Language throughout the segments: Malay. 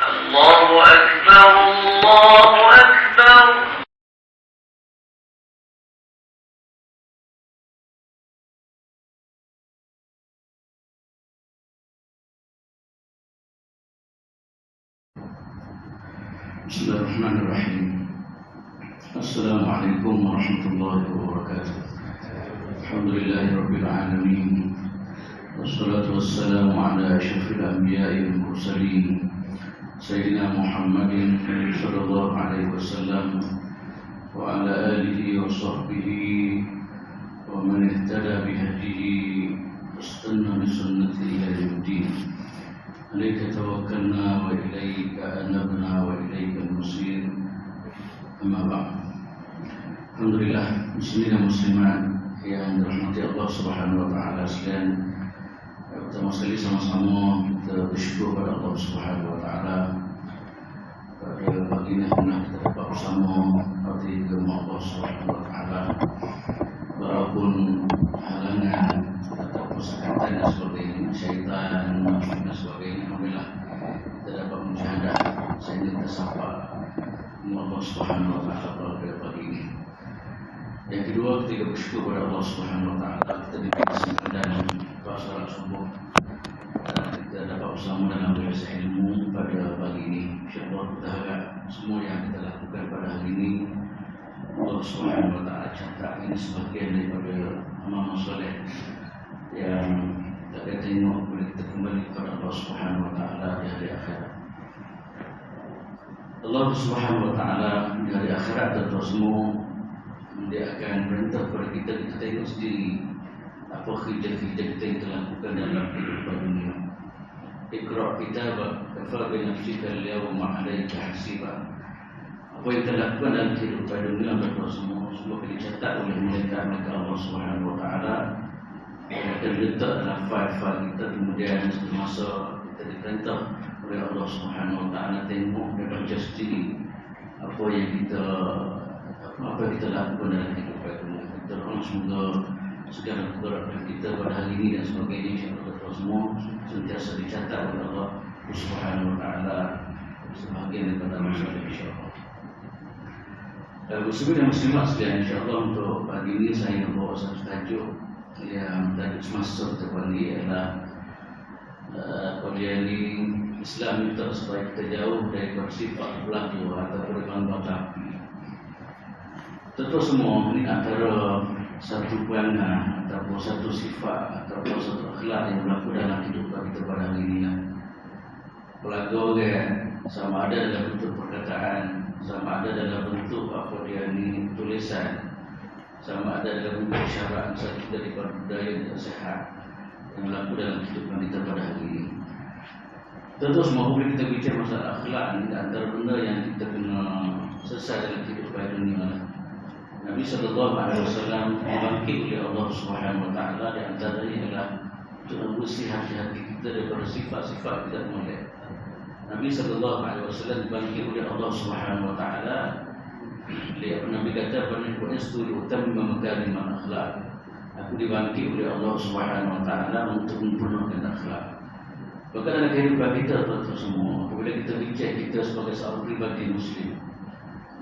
الله أكبر الله أكبر. Bismillahirrahmanirrahim. Assalamualaikum warahmatullahi wabarakatuh. Alhamdulillahirabbil alamin. Wassalatu wassalamu ala asyrafil anbiya'i wal mursalin Sayyidina Muhammadin sallallahu alaihi wasallam wa ala alihi wa sahbihi wa man ihtada bihadihi wastanna bi sunnatihi ila yaumiddin. Alaika tawakkalna wa ilaika anabna wa ilaika al-masir. Amma ba'd. Alhamdulillah, muslimin dan muslimat yang dirahmati Allah Subhanahu wa taala sekalian. Pertama sekali sama-sama kita bersyukur pada Allah Subhanahu wa taala pada pagi ini pernah kita dapat bersama pada agama Allah Subhanahu wa taala. Walaupun halangan atau persekatan dan sebagainya, syaitan dan sebagainya, alhamdulillah kita dapat musyahadah sehingga kita sapa Allah Subhanahu wa taala pada pagi ini. Yang kedua, ketika bersyukur pada Allah Subhanahu wa taala, kita diberi kesempatan salat subuh dan kita dapat bersama dalam belajar ilmu pada pagi ini. InsyaAllah kita harap semua yang kita lakukan pada hari ini Allah Subhanahu wa taala catat ini sebagian daripada amal soleh yang kita akan tengok bila kita kembali kepada Allah Subhanahu wa taala di hari akhirat. Allah Subhanahu wa taala di hari akhirat tentu semua dia akan perintah kepada kita tengok sendiri apa kerja-kerja kita yang telah lakukan dalam kehidupan dunia. Iqra' kitabak kafa bi nafsika al-yawma 'alaika hasiba. Apa yang kita lakukan dalam kehidupan dunia betul semua dicatat oleh malaikat Allah Subhanahu wa taala. Akan diletak dalam file-file kita, kemudian semasa kita diperintah oleh Allah Subhanahu wa taala tengok dan baca sendiri apa yang kita lakukan dalam kehidupan dunia. Kita doa semoga segala kebaikan kita pada hari ini dan sebagainya insya-Allah kita semua sentiasa dicatat oleh Allah Subhanahu wa taala sebahagian daripada masalah insya-Allah. Muslimin dan muslimat sekalian, insya-Allah untuk pagi ini saya membawa satu tajuk yang tajuk semasa kita panggil ialah ini Islam minta supaya kita jauh dari sifat berlaku atau perubahan batapi. Tentu semua ini antara satu perangai ataupun satu sifat ataupun satu akhlak yang berlaku dalam kehidupan kita pada hari ini lah. Berlaku sama ada dalam bentuk perkataan, sama ada dalam bentuk apa dia ni tulisan, sama ada dalam bentuk syarat satu daripada budaya yang sehat yang berlaku dalam kehidupan kita pada hari ini. Tentu semua bila kita bicara masalah akhlak ni antara benda yang kita kena selesai dalam kehidupan dunia lah. Nabi sallallahu alaihi wasallam dibangkit oleh Allah Subhanahu wa taala di antaranya adalah untuk membersih hati-hati kita daripada sifat-sifat tidak molek. Nabi sallallahu alaihi wasallam dibangkit oleh Allah Subhanahu wa taala. Nabi kata pada Al-Qur'an utamma makarimal akhlak. Aku dibangkit oleh Allah Subhanahu wa taala untuk menyempurnakan akhlak. Bahkan dalam kehidupan kita tuan-tuan semua, apabila kita bicara kita sebagai seorang pribadi muslim,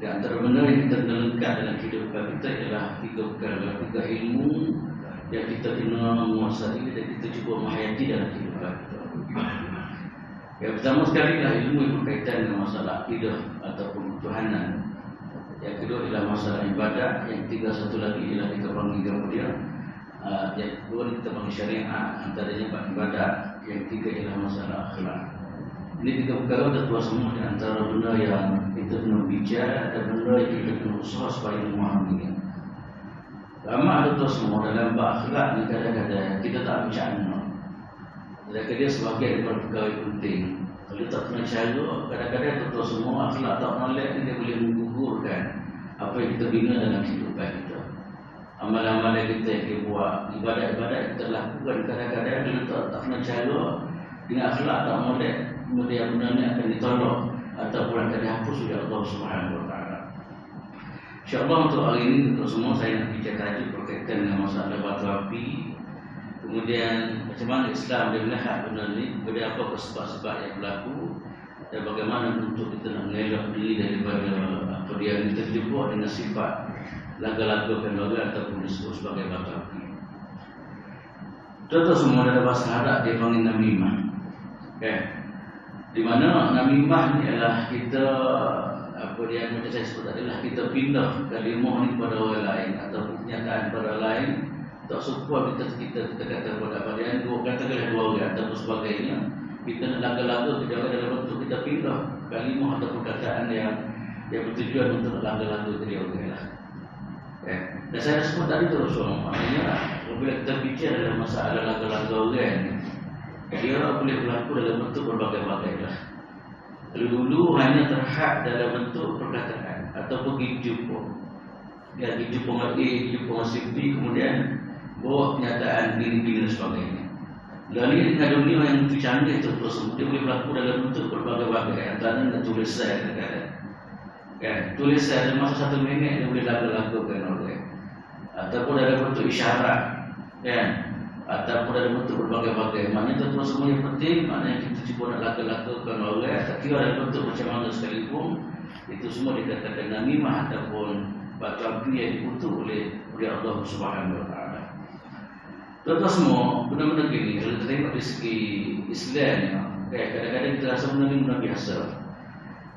di antara benda yang kita lengkap dalam kehidupan kita ialah tiga perkara, tiga ilmu yang kita kena menguasai dan kita cuba menghayati dalam kehidupan kita. Yang pertama sekali adalah ilmu yang berkaitan dengan masalah akidah ataupun ketuhanan. Yang kedua adalah masalah ibadat. Yang ketiga satu lagi ialah kita panggil kemudian yang kedua kita panggil syariat, antaranya ibadat. Yang ketiga ialah masalah akhlak. Ini tiga perkara tentu semua di antara benda yang kita kena bicara dan benda yang kita kena usaha supaya memahaminya. Lama ada tu semua dalam bab akhlak ni kadang-kadang kita tak bincang. Jadi dia sebagai daripada perkara yang penting. Kalau tak kena cara, kadang-kadang tentu semua akhlak tak molek ni dia boleh menggugurkan apa yang kita bina dalam kehidupan kita. Amalan-amalan kita yang kita buat, ibadat-ibadat kita lakukan kadang-kadang kalau tak kena cara dengan akhlak tak molek, kemudian benda ni akan ditolak ataupun akan dihapus oleh Allah Subhanahu wa taala. InsyaAllah untuk hari ini untuk semua saya nak bicara tajuk berkaitan dengan masalah batu api. Kemudian macam mana Islam dia melihat benda ni, kemudian apa sebab-sebab yang berlaku dan bagaimana bagaimana untuk kita nak mengelak diri daripada apa dia yang terjebak dengan sifat laga-lagakan orang ataupun disebut sebagai batapi. Contoh semua dalam bahasa Arab dia panggil namimah. Di mana namimah ni adalah kita apa dia macam saya sebut adalah kita pindah kalimah ni kepada orang lain ataupun kenyataan pada orang lain. Tak suka kita kata pada apa dia dua katakanlah dua orang ataupun sebagainya. Kita nak laga-laga ke dalam bentuk kita pindah kalimah atau perkataan yang bertujuan untuk laga-laga ke dia orang lah. Dan saya sebut tadi terus maknanya apabila kita bicara dalam masalah laga-laga orang dia boleh berlaku dalam bentuk berbagai-bagai lah. Dulu hanya terhad dalam bentuk perkataan atau pergi jumpa. Dia pergi jumpa dengan A, jumpa dengan si B, kemudian bawa kenyataan diri-diri dan sebagainya. Lalu dengan dunia yang begitu canggih itu terus dia boleh berlaku dalam bentuk berbagai-bagai. Antaranya tulisan tulisan dalam masa 1 minit dia boleh lagu-lagukan orang. Ataupun dalam bentuk isyarat ataupun dalam bentuk berbagai-bagai. Maknanya itu semua yang penting. Maknanya kita cuba nak lagu-lagukan orang. Tak kira dalam bentuk macam mana sekalipun. Itu semua dikatakan namimah ataupun batapi yang dibutuh oleh Allah Subhanahu Wa Taala. Contoh semua benda-benda gini kalau kita tengok dari segi Islam kadang-kadang kita rasa benda ni benda biasa.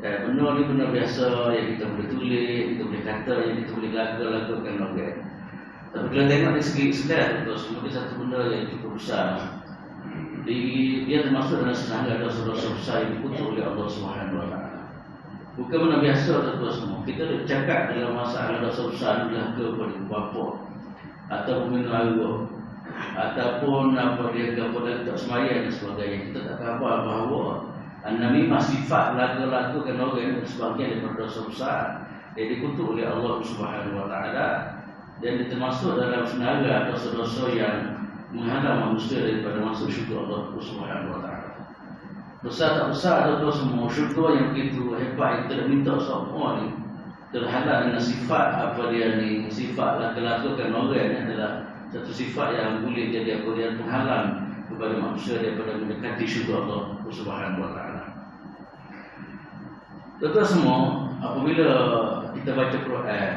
Benda ni benda biasa yang kita boleh tulis, kita boleh kata, yang kita boleh lagu-lagukan orang. Tapi kalau tengok dari segi Islam terus semua satu benda yang cukup besar. Dia termasuk dalam serangga dosa-dosa besar yang diputus oleh Allah Subhanahu Wa Taala. Bukan benda biasa terus semua. Kita dah cakap dalam masalah dosa besar adalah kepada bapa atau minum air ataupun apa dia kepada tak sembahyang dan sebagainya. Kita tak khabar bahawa namimah sifat lagu-lagukan orang dan sebagainya daripada dosa besar yang dikutuk oleh Allah Subhanahu Wa Taala dan termasuk dalam senaga dosa-dosa yang menghalang manusia daripada masuk syurga Allah Subhanahu Wa Taala. Besar tak besar atau semua syurga yang begitu hebat yang kita minta semua ni terhalang dengan sifat apa dia ni, sifat lagu-lagukan orang ni adalah satu sifat yang boleh jadi apa dia penghalang kepada manusia daripada mendekati syurga Allah Subhanahu Wa Taala. Tuan-tuan semua, apabila kita baca Quran,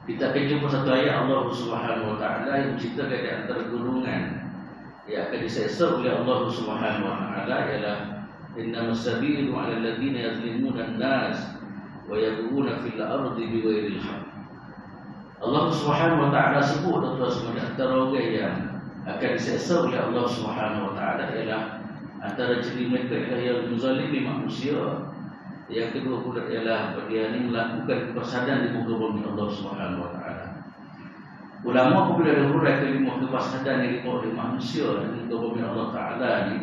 kita akan jumpa satu ayat Allah Subhanahu Wa Taala yang menceritakan di antara golongan yang akan diseksa oleh Allah Subhanahu Wa Taala ialah innamas sabilu 'alal ladzina yazlimuna an-nas wa yabghuna fil ardi bighairil haqq. Allah Subhanahu Wa Taala sebut tuan-tuan semua antara orang yang akan diseksa oleh Allah Subhanahu Wa Taala ialah antara ciri mereka ialah yang menzalimi manusia. Yang kedua pula ialah dia ini melakukan kepasadan di muka bumi Allah Subhanahu Wa Taala. Ulama apabila ada hurai kalimah kepasadan yang dibawa oleh manusia di muka bumi Allah Taala ni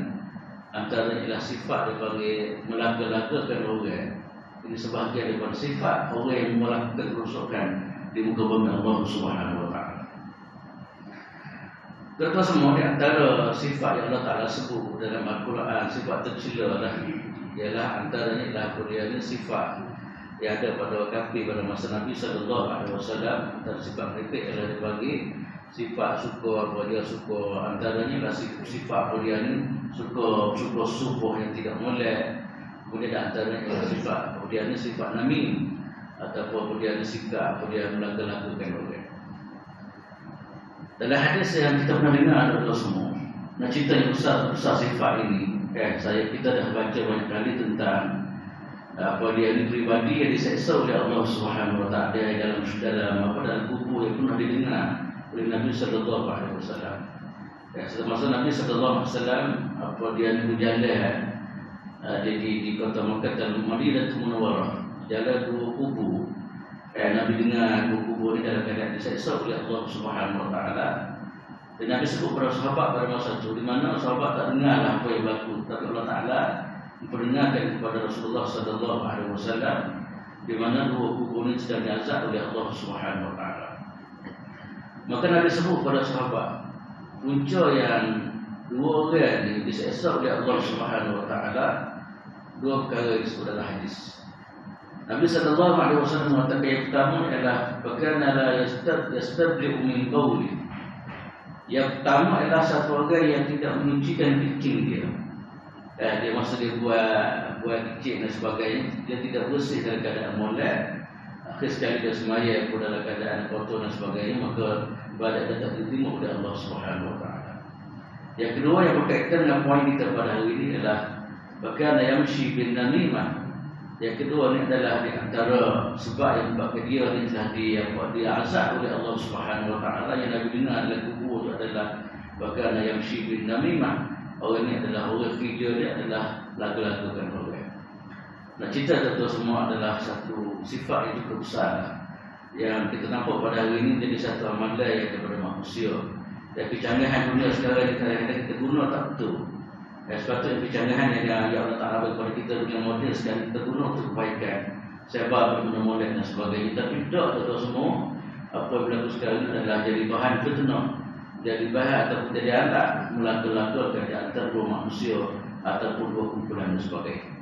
antara ialah sifat dipanggil melaga-lagakan orang. Ini sebahagian daripada sifat orang yang melakukan kerosakan di muka bumi Allah Subhanahu Wa Taala. Tuan-tuan semua, di antara sifat yang Allah Taala sebut dalam Al-Quran, sifat tercela ialah antaranya ialah kuriannya sifat yang ada pada kafir pada masa Nabi sallallahu alaihi wasallam. Antara sifat mereka ialah dibagi sifat suka apa dia suka, antaranya ialah sifat kuriannya suka subuh yang tidak molek. Kemudian antaranya ialah sifat kuriannya sifat namim ataupun kemudian sikap kemudian melakukan orang. Dalam hadis yang kita pernah dengar adalah semua nak cerita yang besar sifat ini. Kita dah baca banyak kali tentang apa dia ini pribadi yang diseksa oleh Allah Subhanahu Wa Taala dalam kubur yang pernah didengar oleh Nabi sallallahu alaihi wasallam. Semasa Nabi sallallahu alaihi wasallam apa dia ini berjalan di kota Makkah dan Madinah Munawwarah, jalan dua kubur. Nabi dengar dua kubur ini dalam keadaan diseksa oleh Allah Subhanahu Wa Taala. Dan Nabi sebut kepada sahabat pada masa itu, di mana sahabat tak dengarlah apa yang berlaku, tapi Allah Taala memperdengarkan kepada Rasulullah sallallahu alaihi wasallam di mana dua kubur ini sedang diazab oleh Allah Subhanahu Wa Taala. Maka Nabi sebut kepada sahabat, punca yang dua orang ini diseksa oleh Allah Subhanahu Wa Taala, dua perkara disebut dalam hadis. Nabi sallallahu alaihi wasallam mengatakan yang pertama ialah bagaimana la yastabli'u min qawli. Yang pertama adalah satu orang yang tidak menyucikan kencing dia. Dia masa dia buat kecil dan sebagainya, dia tidak bersih dalam keadaan molek. Akhir sekali dia semaya pun dalam keadaan kotor dan sebagainya, maka ibadat dia tak diterima oleh Allah Subhanahu Wa Taala. Yang kedua yang berkaitan dengan poin kita pada hari ini adalah bagaimana yamshi bin namimah. Yang kedua ni adalah di antara sebab yang menyebabkan dia ni telah diazab oleh Allah Subhanahu Wa Taala. Yang Nabi dengar dalam kubur itu adalah bagaimana yamshi bin namimah. Orang ini adalah orang kerja dia adalah lagu-lagukan orang. Nah, cerita itu semua adalah satu sifat yang cukup besar yang kita nampak pada hari ini jadi satu amalan yang kepada manusia. Dan kecanggihan dunia sekarang ni kadang-kadang kita guna tak betul. Sepatutnya kecanggihan yang Allah Ta'ala bagi kepada kita dunia moden sekarang kita guna untuk kebaikan. Sebab benda molek dan sebagainya. Tapi tak betul semua apa yang berlaku sekarang ini adalah jadi bahan fitnah. Jadi bahan ataupun jadi alat melakukan di antara dua manusia ataupun dua kumpulan dan sebagainya.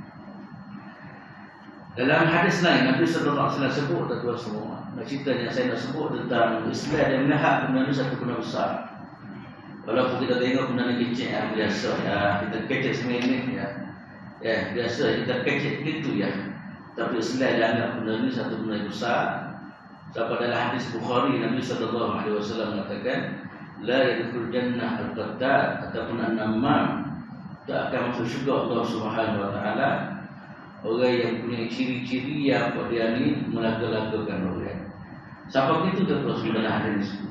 Dalam hadis lain Nabi sallallahu alaihi wasallam sebut tuan semua. Ceritanya saya nak sebut tentang Islam yang melihat benda ini satu benda besar. Walaupun kita tengok benda ini kecil yang biasa ya, kita kecil seminit ya. Ya, biasa kita kecil gitu ya. Tapi Islam dianggap benda ini satu benda besar. Sebab dalam hadis Bukhari Nabi sallallahu alaihi wasallam mengatakan la yadkhul jannah al-qattat ataupun an-namam, tak akan masuk syurga Allah Subhanahu Wa Taala orang yang punya ciri-ciri yang dia ni melaga-lagakan orang. Siapa itu terus dalam hadis itu.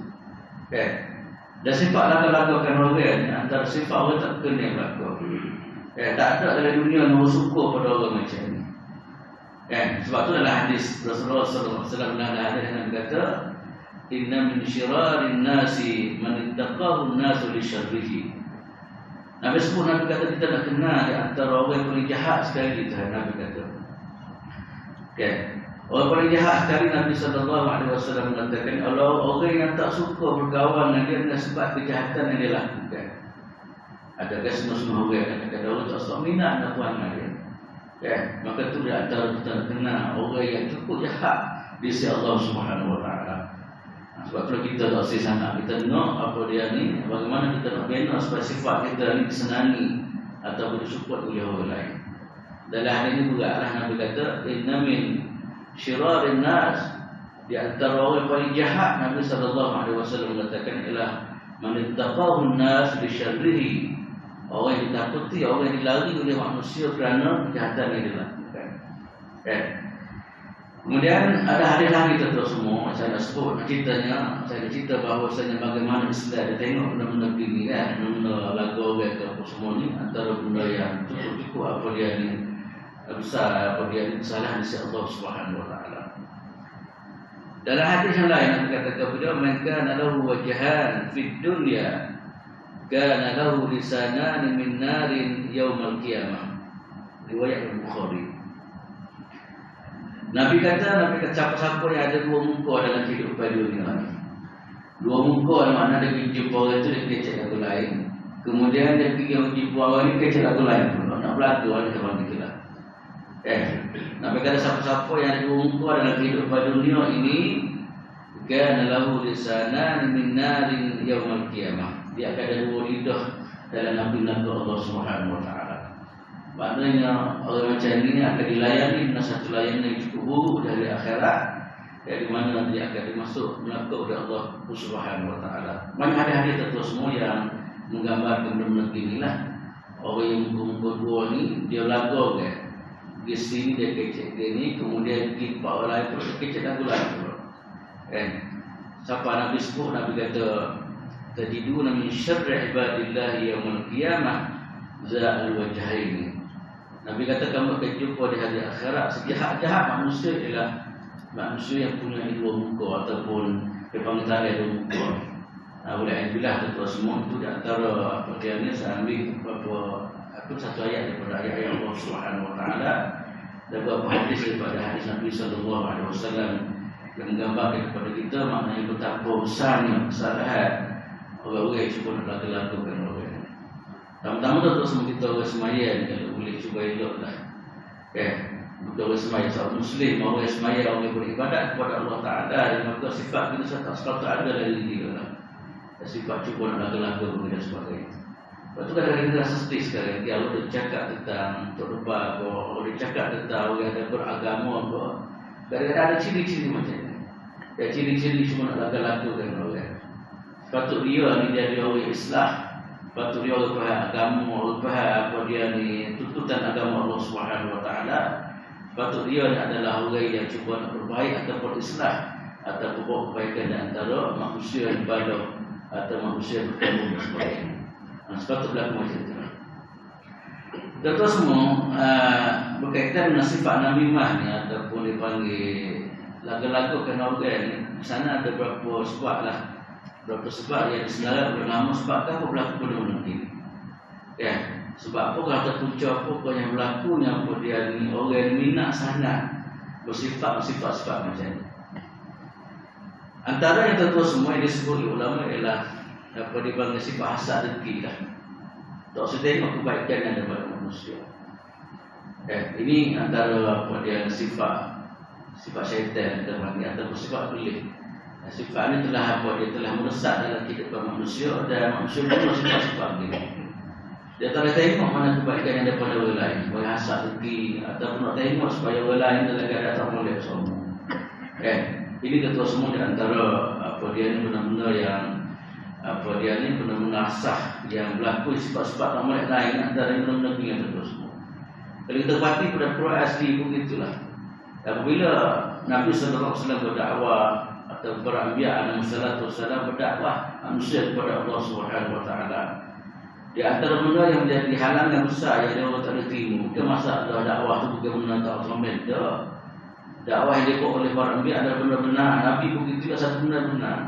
Dan sifat laga-lagakan orang antara sifat orang tak kena berlaku. Tak ada dalam dunia yang suka pada orang macam ni. Sebab tu dalam hadis Rasulullah sallallahu alaihi wasallam dalam hadis yang berkata inna min syirarin nasi man ittaqahu an-nasu li syarrihi. Nabi sebut, Nabi kata kita nak kenal di antara orang yang paling jahat sekali kita. Nabi kata orang paling jahat sekali Nabi sallallahu alaihi wasallam mengatakan orang yang tak suka berkawan dengan dia dengan sebab kejahatan yang dia lakukan. Adakah semua orang kata orang tak suka minat nak puan dengan dia. Maka tu di antara kita nak kenal orang yang cukup jahat di sisi Allah Subhanahu Wa Taala. Sebab kalau kita tak sih sangat, kita tengok apa dia ni, bagaimana kita nak bina supaya sifat kita ni disenangi atau disupport oleh orang lain. Dalam hal ini juga Nabi kata inna min syirarin nas, di antara orang yang paling jahat Nabi sallallahu alaihi wasallam mengatakan ialah man ittaqahu an-nas bi syarrihi, orang yang ditakuti, orang yang dilari oleh manusia kerana kejahatan yang dilakukan. Kemudian ada hadis lagi tentu semua saya nak sebut ceritanya. Saya nak cerita bahawasanya bagaimana Islam dia tengok benda-benda begini benda lagu orang ke apa semua ni antara benda yang cukup apa dia ni besar, apa dia ni kesalahan di sisi Allah Subhanahu Wa Taala. Dalam hadis yang lain Nabi kata beliau man kana lahu wajhan fid dunya kana lahu lisanan min narin yaumal qiyamah. Riwayat Bukhari. Nabi kata siapa-siapa yang ada dua muka dalam kehidupan dunia ni. Dua muka makna dia pergi jumpa orang tu, dia kecek lagu lain. Kemudian dia pergi jumpa orang ni, kecek lagu lain pula. Nak berlaku orang macam mana kita lah. Nabi kata siapa-siapa yang ada dua muka dalam kehidupan dunia ini, kana lahu lisanan min narin yaumal qiyamah. Dia akan ada dua lidah dalam api neraka Allah Subhanahu Wa Taala. Maknanya orang macam ini akan dilayani dengan satu layanan yang cukup buruk dari akhirat, di mana dia akan dimasuk neraka oleh Allah Subhanahu Wa Taala. Banyak hadis tertentu semua yang menggambarkan benda-benda inilah. Orang yang muka dua ni dia lagu kan. Di sini dia kecek dia ni, kemudian pergi tempat orang lain pun dia kecek lagu lain pula. Siapa Nabi sebut, Nabi kata tajiduna min syarri ibadillah yaumil qiyamah za'al wajhaini. Nabi kata kamu akan jumpa di hari akhirat sejahat-jahat manusia ialah manusia yang punya dua muka ataupun kepangitan dua muka. Oleh Alhamdulillah tuan semua itu di antara apa dia ni saya ambil beberapa satu ayat daripada ayat Allah Subhanahu Wa Taala dan beberapa hadis daripada hadis Nabi sallallahu alaihi wasallam yang menggambarkan kepada kita maknanya betapa besarnya kesalahan orang-orang yang cuba nak lakukan orang. Pertama-tama tu semua kita orang semaya ni kalau boleh cuba elok lah. Kita orang semaya seorang Muslim, orang semaya orang yang beribadat kepada Allah Ta'ala, dan maka sifat kita tak sepatutnya ada dari dia lah. Sifat cuba nak laku-laku dan sebagainya. Lepas tu kadang-kadang kita rasa sedih sekarang. Kalau dia cakap tentang Tok Lebah, kalau dia cakap tentang orang yang beragama, kadang-kadang ada ciri-ciri macam ni. Ya, ciri-ciri cuma nak laku-lakukan orang. Patut dia ni jadi orang Islam, patut dia orang faham agama, orang faham apa dia ni tuntutan agama Allah Subhanahu Wa Taala. Patut dia ni adalah orang yang cuba nak berbaik ataupun Islam ataupun buat kebaikan di antara manusia yang ibadah atau manusia yang bertemu dan sebagainya. Sepatut berlaku macam itu. Kita semua berkaitan dengan sifat namimah ni ataupun dipanggil lagu-lagu kan orang ni. Di sana ada beberapa sebab lah. Beberapa sebab yang disengaja oleh nama sebab apa berlaku pada orang ini. Ya, sebab apa kata punca apa yang berlaku yang dia ni orang yang minat sangat bersifat-sifat macam ni. Antara yang tentu semua yang disebut oleh ulama ialah apa dipanggil sifat hasad dengki lah. Tak usah tengok kebaikan yang ada pada manusia. Ini antara apa dia sifat syaitan kita panggil atau sifat pelik. Sifat ini telah apa dia telah meresap dalam kehidupan manusia dan manusia pun sifat-sifat ini. Dia tak boleh tengok mana kebaikan yang ada pada orang lain, supaya hasad dengki ataupun nak tengok supaya orang lain dalam keadaan tak boleh semua. Ini ketua semua di antara apa dia ni benar-benar yang apa dia ni benar-benar asah yang berlaku sifat-sifat orang lain antara yang benar-benar dengan ketua semua. Kalau kita perhati pada Quran asli pun itulah. Apabila Nabi sallallahu alaihi wasallam berdakwah atau para anbiya alaihi wasallam berdakwah manusia kepada Allah Subhanahu Wa Taala, di antara benda yang menjadi halangan besar yang dia tak boleh terima bukan masalah dakwah tu bukan benda tak selamat dah. Dakwah yang dibuat oleh para anbiya adalah benar-benar, Nabi pun itu satu benar-benar.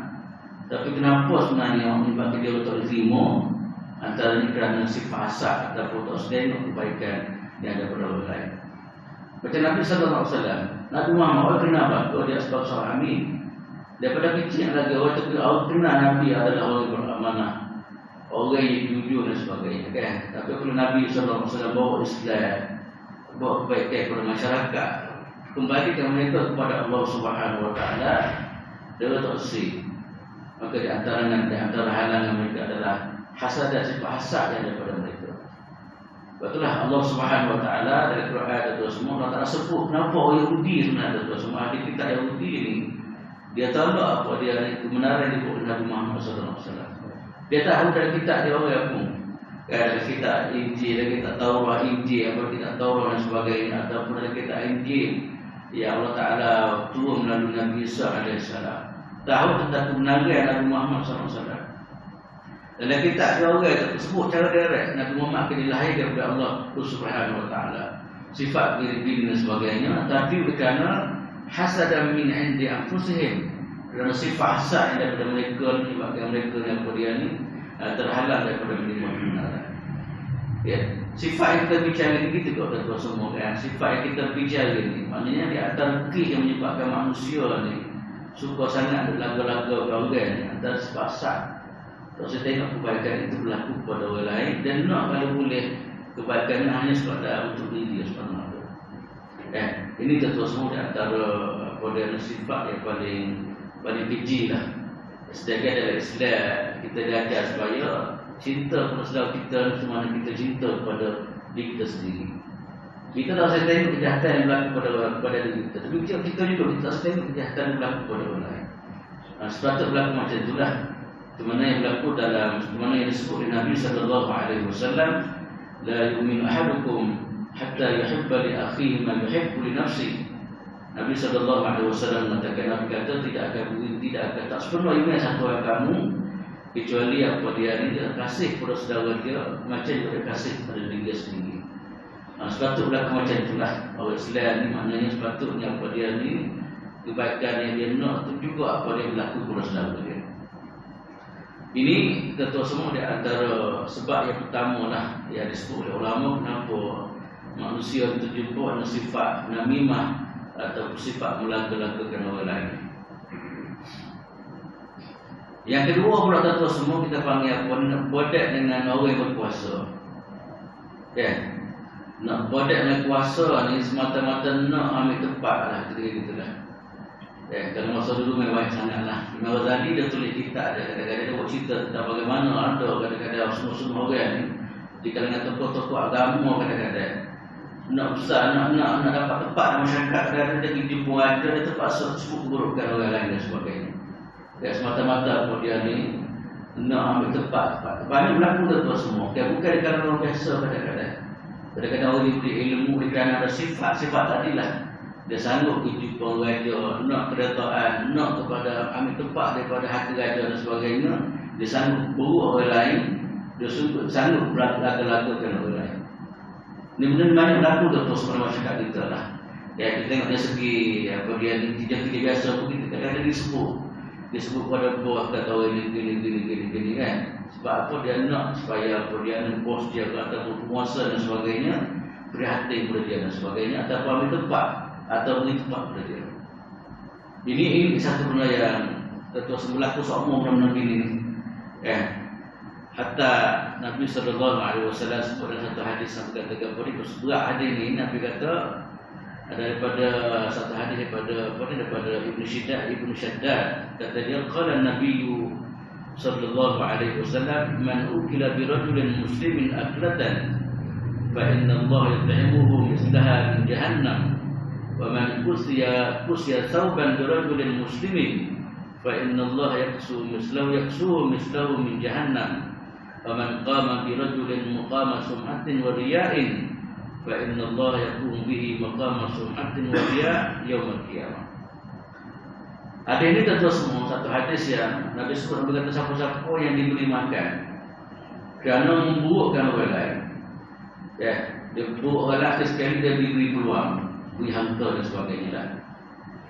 Tapi kenapa sebenarnya orang menyebabkan dia tak diterima? Antara ini kerana sifat hasad ataupun tak sedang kebaikan yang ada pada orang lain. Macam Nabi sallallahu alaihi wasallam, Nabi Muhammad orang kenal apa? Dia sebab seorang amin. Daripada kecil lagi orang kenal Nabi adalah orang yang beramanah, orang yang jujur dan sebagainya, kan? Tapi kalau Nabi sallallahu alaihi wasallam bawa Islam, bawa kebaikan kepada masyarakat, kembalikan mereka kepada Allah Subhanahu Wa Taala, dia tak sih. Maka di antara halangan mereka adalah hasad dan sifat hasad yang ada pada mereka. Itulah Allah Subhanahu Wa Taala dari Quran itu semua Allah Taala sebut kenapa orang Yahudi sebenarnya itu semua ahli kitab Yahudi ini dia tahu apa dia kebenaran yang dibuat Nabi Muhammad sallallahu alaihi wasallam. Dia tahu dari kitab dia orang pun. Dari kitab Injil, dari kitab Taurat, Injil, apa kitab Taurat dan sebagainya ataupun dari kitab Injil yang Allah Taala turun melalui Nabi Isa alaihissalam. Tahu tentang kebenaran Nabi Muhammad SAW. Dalam kitab dia orang tersebut cara direct Nabi Muhammad akan dilahirkan oleh Allah Subhanahu Wa Taala. Sifat diri dan sebagainya, tapi kerana hasadan min indi anfusihim, kerana sifat hasad yang daripada mereka menyebabkan mereka yang kemudian ni terhalang daripada menerima kebenaran. Ya, sifat yang kita bicara ini kita kau semua kan. Sifat yang kita bicara ini maknanya di antara key yang menyebabkan manusia ni suka sangat lagu-lagu orang ni antara sifat hasad. Kalau saya tengok kebaikan itu berlaku kepada orang lain dan nak kalau boleh kebaikan hanya sekadar untuk diri sebenarnya. Ini tentu semua di antara kodenya sifat yang paling keji lah. Sedangkan dalam Islam kita diajar supaya cinta kepada saudara kita semana kita cinta kepada diri kita sendiri. Kita tak usah tengok kejahatan yang berlaku kepada diri kita, tapi kita juga kita tak usah tengok kejahatan yang berlaku kepada orang lain. Sepatutnya berlaku macam itulah. Mana yang berlaku dalam mana yang disebut oleh Nabi sallallahu alaihi wasallam, la yu'minu ahadukum hatta yuhibba li akhihi ma yuhibbu li nafsihi. Nabi sallallahu alaihi wasallam mengatakan, Nabi kata tidak akan tak sepenuh iman satu orang kamu kecuali apa dia ni dia kasih kepada saudara dia macam dia kasih kepada diri dia sendiri. Sepatutnya berlaku macam itulah. Orang Islam ni maknanya sepatutnya apa dia ni kebaikan yang dia nak tu juga apa dia berlaku kepada saudara dia. Ini ketua semua di antara sebab yang pertama lah yang disebut oleh ulama kenapa manusia terjumpa dengan sifat namimah atau sifat melaga-lagakan orang lain. Yang kedua pula ketua semua kita panggil apa? Nak bodak dengan orang yang berkuasa. Nak bodak dengan kuasa ni semata-mata nak ambil tempat lah gitu lah. Kalau masa dulu memang banyak sangat lah. Imam Ghazali dia tulis kitab dia kadang-kadang dia buat cerita tentang bagaimana ada kadang-kadang semua orang ni di kalangan tokoh-tokoh agama kadang-kadang nak besar, nak dapat tempat masyarakat kadang-kadang dia jumpa ada, dia terpaksa sebut keburukan orang lain dan sebagainya. Dan semata-mata pun dia ni nak ambil tempat. Banyak berlaku tu semua. Bukan di kalangan orang biasa kadang-kadang. Kadang-kadang orang diberi ilmu di kerana ada sifat tadilah. Dia sanggup jumpa orang raja, nak kedataan, nak kepada ambil tempat daripada hati raja dan sebagainya. Dia sanggup buruk orang lain, dia sanggup laga-lagakan orang lain. Ini benda banyak berlaku terus pada masyarakat kita lah. Ya, kita tengok dari segi apa dia kerja biasa pun kita kadang-kadang disebut pada bos kata orang gini kan. Sebab apa dia nak supaya apa dia nak bos dia ataupun penguasa dan sebagainya prihatin pada dia dan sebagainya ataupun ambil tempat atau beri tempat pada dia. Ini satu benda yang terus berlaku semua benda-benda ini. Hatta Nabi sallallahu alaihi wasallam sebut dalam satu hadis yang berkata kepada sebuah hadis ini Nabi kata daripada satu hadis daripada Ibnu Shaddad kata dia qala Nabi sallallahu alaihi wasallam man ukila bi rajulin muslimin aklatan fa inna Allah yut'imuhu mislaha min jahannam wa man kusiya thawban bi rajulin muslimin fa inna Allah yaksuhu mislahu min jahannam ومن قام برجل مقام سمعة ورياء فإن الله يقوم به مقام سمعة ورياء يوم القيامة. Ada ini tentu semua satu hadis yang Nabi sebut berkata siapa-siapa yang diberi makan kerana memburukkan orang lain. Ya, dia buruk orang lain sekali dia diberi peluang, beri hantar dan sebagainya lah.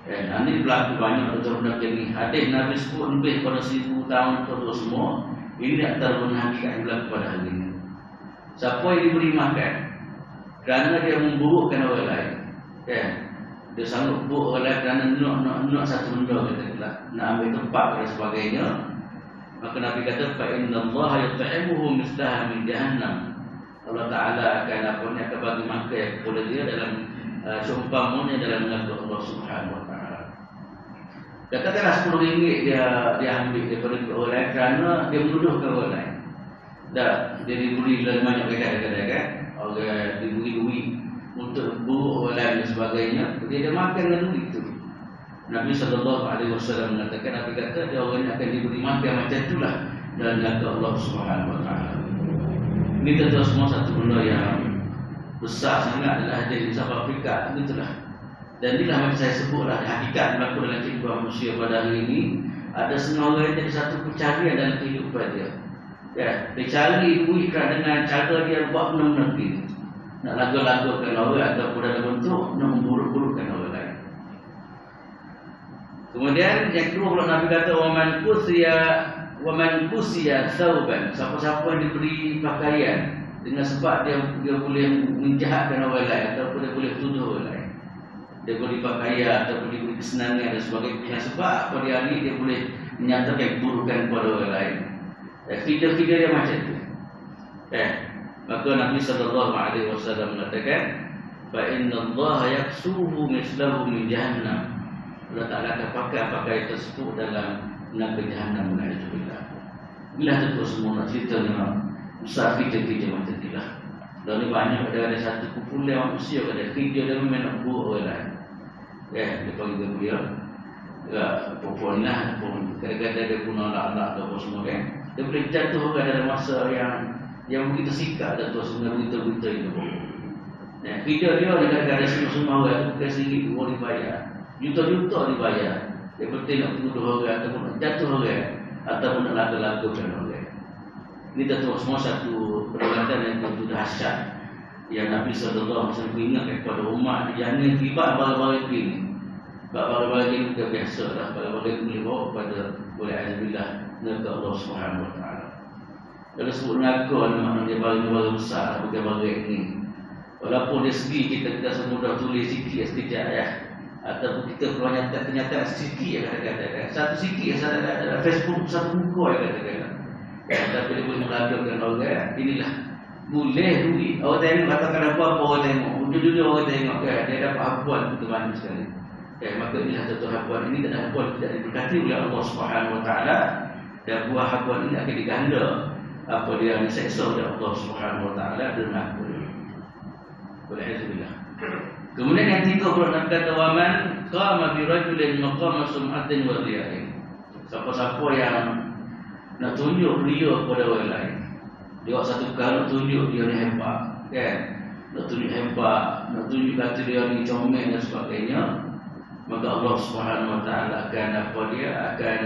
Ini berlaku banyak dalam benda ini. Hadis Nabi sebut lebih pada 1000 tahun itu semua. Ini antara benda hakikat yang berlaku pada hari ini. Siapa yang diberi makan kerana dia memburukkan orang lain, dia sanggup buruk orang lain kerana nak satu benda kata, nak ambil tempat dan sebagainya, maka Nabi kata fa innallaha yut'imuhu mislaha min jahannam. Allah Taala akan bagi makan kepada dia dalam seumpamanya dalam neraka Allah Subhanahu wa taala. Katakanlah RM10 dia ambil daripada orang lain kerana dia menuduhkan orang lain. Dia diberi lebih banyak kadang-kadang kan. Orang diberi duit untuk buruk orang lain dan sebagainya. Dia makan dengan duit itu. Nabi SAW mengatakan, Nabi kata dia orang yang akan diberi makan macam itulah dalam neraka Allah Subhanahu wa taala. Ini tentu semua satu benda yang besar sangat adalah hadir di South Africa. Itulah. Dan inilah yang saya sebutlah hakikat berlaku dalam kehidupan manusia pada hari ini. Ada setengah orang yang jadi satu pencarian dalam kehidupan dia. Dia cari duit dengan cara dia buat benda-benda ini. Nak lagu-lagukan orang ataupun dalam bentuk nak memburuk-burukkan orang lain. Kemudian yang kedua kalau Nabi kata wa man kusiya thawban, siapa-siapa yang diberi pakaian dengan sebab dia boleh menjahatkan orang lain ataupun dia boleh tuduh orang lain. Dia boleh pakaian ataupun dia boleh kesenangan dan sebagainya sebab pada hari ini dia boleh menyatakan keburukan kepada orang lain. Video-video dia macam itu. Maka Nabi SAW mengatakan fa innallaha yaksuhu mislahu min jahannam. Allah Ta'ala akan pakai tersebut dalam neraka jahannam. Bila tu semua nak cerita dengan besar kerja-kerja macam itulah. Dan ini banyak ada satu kumpulan manusia ada kerja dia memang nak buruk orang lain. Dia panggil dia perempuan lah, kadang-kadang dia guna anak-anak atau apa semua kan. Dia boleh jatuh dalam masa yang begitu sikat dan tu sebenarnya berita-berita itu. Kerja dia kadang-kadang semua orang bukan RM1 orang dibayar, juta-juta dibayar. Dia penting nak tuduh orang ataupun nak jatuh orang ataupun nak lagu-lagukan orang. Ini tentu semua satu perbuatan yang begitu dahsyat yang Nabi SAW ingatkan kepada umat jangan tiba barang-barang ini. Barang-barang ini bukan biasa lah. Barang-barang ini boleh bawa kepada boleh alhamdulillah neraka Allah Subhanahu wa taala. Kalau sebut neraka maknanya dia barang-barang besar bukan barang ini. Walaupun dari segi kita semudah tulis sikit sekejap ya. Ataupun kita keluar kenyataan sikit kadang-kadang. Satu sikit dalam Facebook satu muka kadang-kadang. Tapi dia boleh melakukan orang inilah boleh duit. Orang tengok katakan apa-apa orang tengok. Ujung-ujung orang tengok kan dia dapat hapuan itu banyak sekali. Maka inilah satu hapuan ini dan hapuan tidak diberkati oleh Allah Subhanahu wa taala. Dan buah hapuan ini akan diganda apa dia diseksa oleh Allah Subhanahu wa taala dan aku. Walhamdulillah. Kemudian yang ketiga pula Nabi kata waman qama bi rajulin maqama sum'atin wa riya'in. Siapa-siapa yang nak tunjuk dia kepada orang lain. Dia buat satu perkara tunjuk dia ni hebat, kan? Nak tunjuk hebat, nak tunjuk kata dia ni comel dan sebagainya. Maka Allah Subhanahu wa taala akan apa dia akan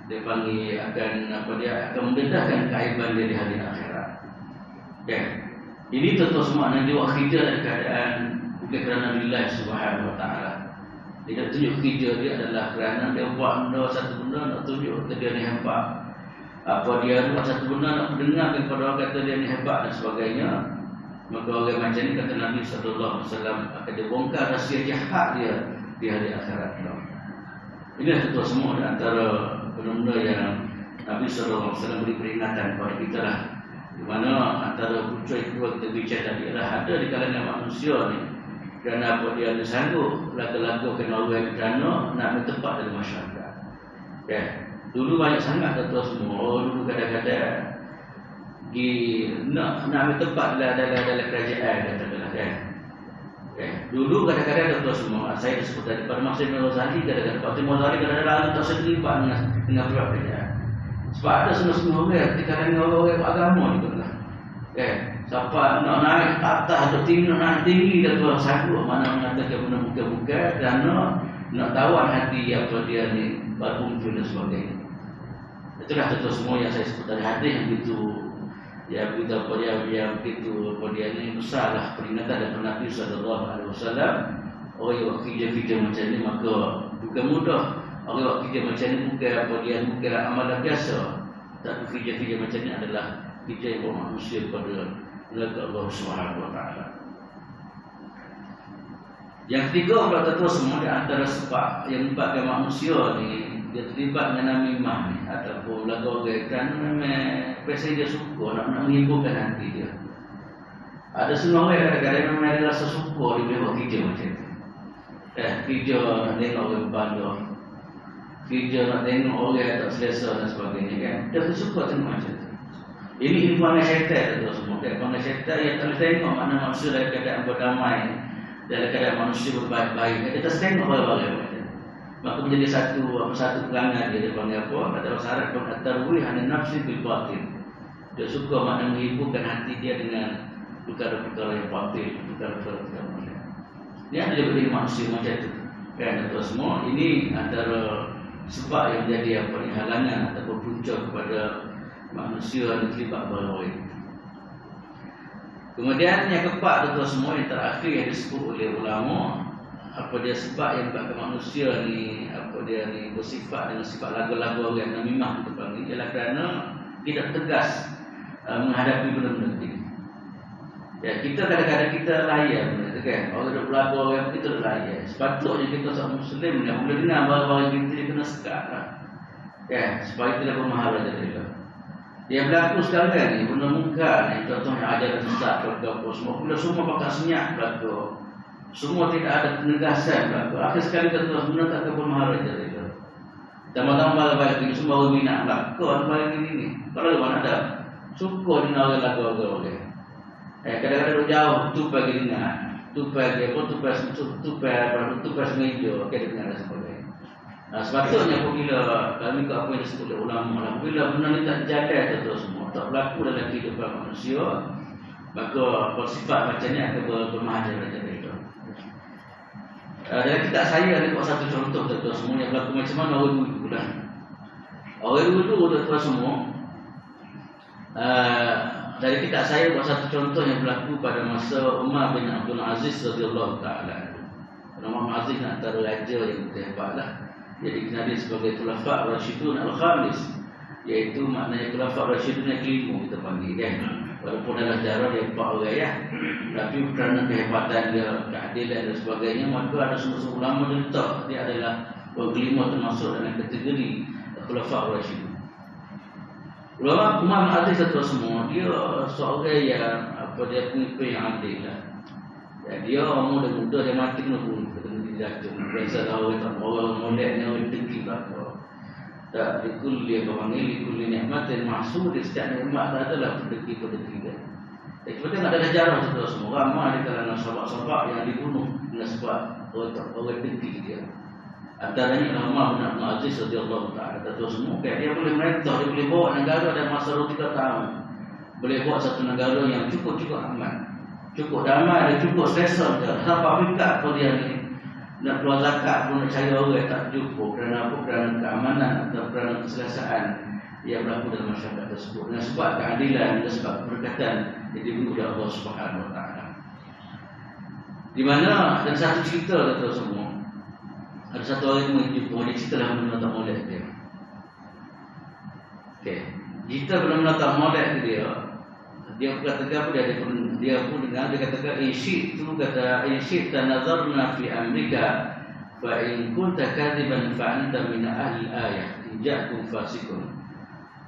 dia panggil akan apa dia akan mendedahkan keaiban dia di hari akhirat. Kan? Ini tentu semua yang dia buat kerja dalam keadaan bukan kerana Allah Subhanahu wa taala. Dia nak tunjuk kerja dia adalah kerana dia buat benda satu benda nak tunjuk kata dia ni hebat. Apa dia buat satu benda nak mendengar kepada orang kata dia ni hebat dan sebagainya. Maka orang macam ni kata Nabi sallallahu alaihi wasallam akan dibongkar rahsia jahat dia di hari akhirat. Ini tentu semua di antara benda yang Nabi sallallahu alaihi wasallam beri peringatan kepada kita lah. Di mana antara punca-punca kita bicara tadi adalah ada di kalangan manusia ni kerana apa dia ada sanggup laku-laku kena orang kerana nak bertempat dalam masyarakat. Ya. Dulu banyak sangat kata semua, dulu kadang-kadang nak bertempat dalam kerajaan katakanlah kan. Dulu kadang-kadang kata semua, saya sebut tadi pada masa Imam Ghazali kadang-kadang Pak Imam Ghazali kadang-kadang tak sendiri dengan pihak kerajaan. Sebab ada semua-semua orang di kalangan orang-orang agama juga lah. Siapa nak naik ke atas atau tinggi nak naik tinggi dan Tuhan sanggup mana mengatakan benda muka-muka kerana nak tawan hati apa dia ni berkumpul dan sebagainya. Itulah tentu semua yang saya sebut tadi hadis yang begitu yang begitu apa dia yang begitu apa dia ni besarlah peringatan daripada Nabi sallallahu alaihi wasallam. Orang yang buat kerja-kerja macam ni maka bukan mudah. Orang yang buat kerja macam ni bukan apa dia bukan amalan biasa. Tapi kerja-kerja macam ni adalah kerja yang bermanusia kepada Allah Subhanahu wa taala. Yang ketiga pula tentu semua di antara sebab yang menyebabkan manusia ni dia terlibat dengan namimah ni ataupun lagu orang kan memang biasa dia suka nak menghiburkan hati dia. Ada semua orang kadang-kadang memang ada rasa suka dia buat kerja macam tu. Kerja nak tengok orang bandar, kerja nak tengok orang tak selesa dan sebagainya kan. Dia suka tengok macam tu. Ini impangan syaitan tu semua. Impangan syaitan yang tak tengok mana manusia dalam keadaan berdamai, dalam keadaan manusia berbaik-baik. Kita tengok bagaimana macam. Maka menjadi satu perangai dia panggil apa? Kata bahasa Arab pun at-tarwih an nafsi bil batin. Dia suka makna menghiburkan hati dia dengan perkara-perkara yang batil, perkara-perkara yang mulia. Dia ada daripada manusia macam itu. Kan itu semua ini antara sebab yang menjadi apa ni halangan ataupun punca kepada manusia yang terlibat berlawanan. Kemudian yang keempat itu semua yang terakhir yang disebut oleh ulama apa dia sebab yang menyebabkan manusia ni apa dia ni bersifat dengan sifat lagu-lagu yang namimah kita panggil ialah kerana tidak tegas menghadapi benda-benda ini. Ya, kita kadang-kadang kita layan benda tu kan. Orang duk berlaku orang kita duk layan. Sepatutnya kita seorang muslim ni bila dengar barang-barang kita dia kena sekat lah. Kan, supaya tidak bermahala jadi lah. Yang berlaku sekarang ni benda muka ni contohnya ajaran sesat berlaku semua. Bila semua pakai senyap berlaku. Semua tidak ada penegasan berlaku. Akhir sekali kita terus benda tak bermahala jadi lah. Tambah-tambah balik ini semua orang minat berlaku. Ada balik ini. Kalau mana ada suka dengan orang lagu-lagu. Kadang-kadang jauh tupai ke dengar, tupai semeja, kita dengar dan sebagainya. Sepatutnya apabila kami ke apa yang disebut oleh ulama, apabila benda ni tak jaga itu semua, tak berlaku dalam kehidupan manusia, maka bersifat macam ni akan bermahaja macam itu. Dalam kitab saya ada buat satu contoh tu semua yang berlaku macam mana orang dulu lah. Orang dulu tu semua. Dari kitab saya buat satu contoh yang berlaku pada masa Umar bin Abdul Aziz radhiyallahu taala. Umar bin Aziz antara raja yang hebatlah. Jadi dikenali sebagai Khulafa' Rasyidun Al-Khamis, iaitu maknanya Khulafa' Rasyidun yang kelima kita panggil kan. Walaupun dalam sejarah dia 4 orang ya, tapi kerana kehebatan dia, keadilan dan sebagainya, maka ada semua ulama yang letak dia adalah orang kelima termasuk dalam kategori Khulafa' Rasyidun. Ulama Umar bin Aziz itu semua dia seorang yang apa dia pemimpin yang adil lah. Ya, dia umur dan muda dia mati kena bunuh, kena dijatuh. Biasa orang tak orang molek ni orang dengki belaka. Tak dikulli panggil dikulli nikmatin mahsud, setiap nikmat adalah pedeki-pedeki dia. Kita nak ada sejarah tu semua. Ramai di kalangan sahabat-sahabat yang dibunuh dengan sebab orang dengki dia. Antaranya Umar bin Abdul Aziz radhiyallahu taala. Itu semua dia boleh merintah, dia boleh bawa negara dalam masa 3 tahun. Boleh buat satu negara yang cukup aman, cukup damai dan cukup selesa. Sampai minta apa dia ni nak keluar zakat pun nak cari orang tak cukup kerana apa? Kerana keamanan atau kerana keselesaan yang berlaku dalam masyarakat tersebut. Dengan sebab keadilan, dengan sebab keberkatan yang diberi oleh Allah Subhanahu Wa Taala. Di mana ada satu cerita kata semua. Ada satu orang yang jumpa dia cerita dalam menatap molek dia. Okey, cerita dalam menatap molek dia. Dia katakan apa dia pun dengar dia katakan isyit tanazarna fi amrika fa in kunta kadiban fa anta min ahli ayah injakum fasikun